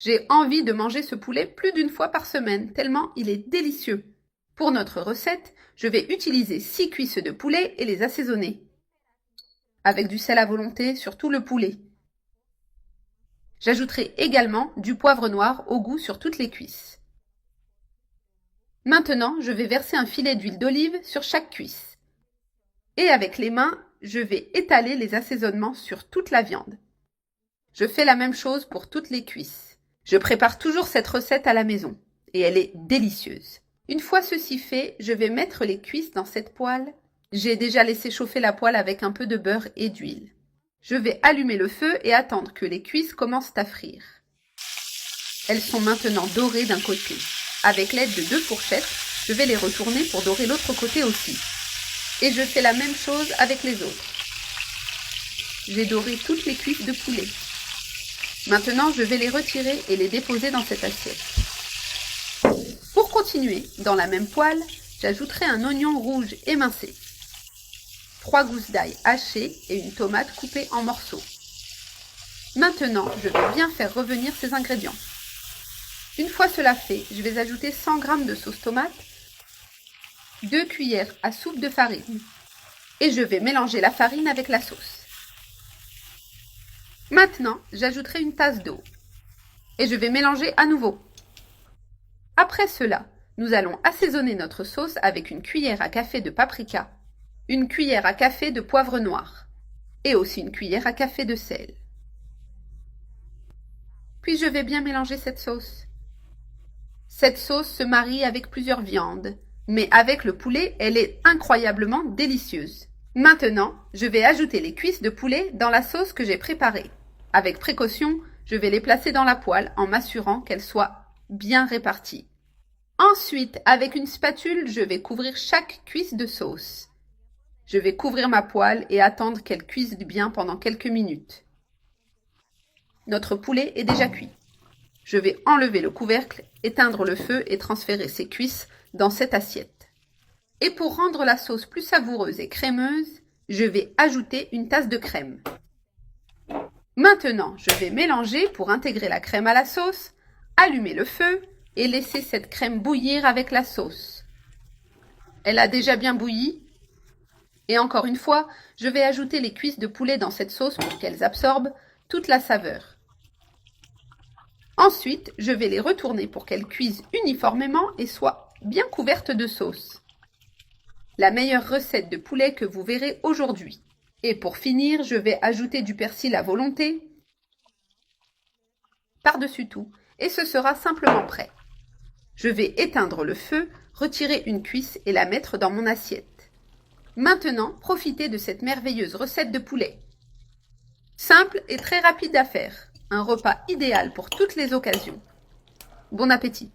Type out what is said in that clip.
J'ai envie de manger ce poulet plus d'une fois par semaine, tellement il est délicieux. Pour notre recette, je vais utiliser 6 cuisses de poulet et les assaisonner. Avec du sel à volonté sur tout le poulet. J'ajouterai également du poivre noir au goût sur toutes les cuisses. Maintenant, je vais verser un filet d'huile d'olive sur chaque cuisse. Et avec les mains, je vais étaler les assaisonnements sur toute la viande. Je fais la même chose pour toutes les cuisses. Je prépare toujours cette recette à la maison et elle est délicieuse. Une fois ceci fait, je vais mettre les cuisses dans cette poêle. J'ai déjà laissé chauffer la poêle avec un peu de beurre et d'huile. Je vais allumer le feu et attendre que les cuisses commencent à frire. Elles sont maintenant dorées d'un côté. Avec l'aide de 2 fourchettes, je vais les retourner pour dorer l'autre côté aussi. Et je fais la même chose avec les autres. J'ai doré toutes les cuisses de poulet. Maintenant, je vais les retirer et les déposer dans cette assiette. Pour continuer, dans la même poêle, j'ajouterai un oignon rouge émincé, 3 gousses d'ail hachées et une tomate coupée en morceaux. Maintenant, je vais bien faire revenir ces ingrédients. Une fois cela fait, je vais ajouter 100 g de sauce tomate, 2 cuillères à soupe de farine et je vais mélanger la farine avec la sauce. Maintenant, j'ajouterai une tasse d'eau et je vais mélanger à nouveau. Après cela, nous allons assaisonner notre sauce avec une cuillère à café de paprika, une cuillère à café de poivre noir et aussi une cuillère à café de sel. Puis je vais bien mélanger cette sauce. Cette sauce se marie avec plusieurs viandes, mais avec le poulet, elle est incroyablement délicieuse. Maintenant, je vais ajouter les cuisses de poulet dans la sauce que j'ai préparée. Avec précaution, je vais les placer dans la poêle en m'assurant qu'elles soient bien réparties. Ensuite, avec une spatule, je vais couvrir chaque cuisse de sauce. Je vais couvrir ma poêle et attendre qu'elle cuise bien pendant quelques minutes. Notre poulet est déjà cuit. Je vais enlever le couvercle, éteindre le feu et transférer ces cuisses dans cette assiette. Et pour rendre la sauce plus savoureuse et crémeuse, je vais ajouter une tasse de crème. Maintenant, je vais mélanger pour intégrer la crème à la sauce, allumer le feu et laisser cette crème bouillir avec la sauce. Elle a déjà bien bouilli. Et encore une fois, je vais ajouter les cuisses de poulet dans cette sauce pour qu'elles absorbent toute la saveur. Ensuite, je vais les retourner pour qu'elles cuisent uniformément et soient bien couvertes de sauce. La meilleure recette de poulet que vous verrez aujourd'hui. Et pour finir, je vais ajouter du persil à volonté par-dessus tout et ce sera simplement prêt. Je vais éteindre le feu, retirer une cuisse et la mettre dans mon assiette. Maintenant, profitez de cette merveilleuse recette de poulet. Simple et très rapide à faire. Un repas idéal pour toutes les occasions. Bon appétit!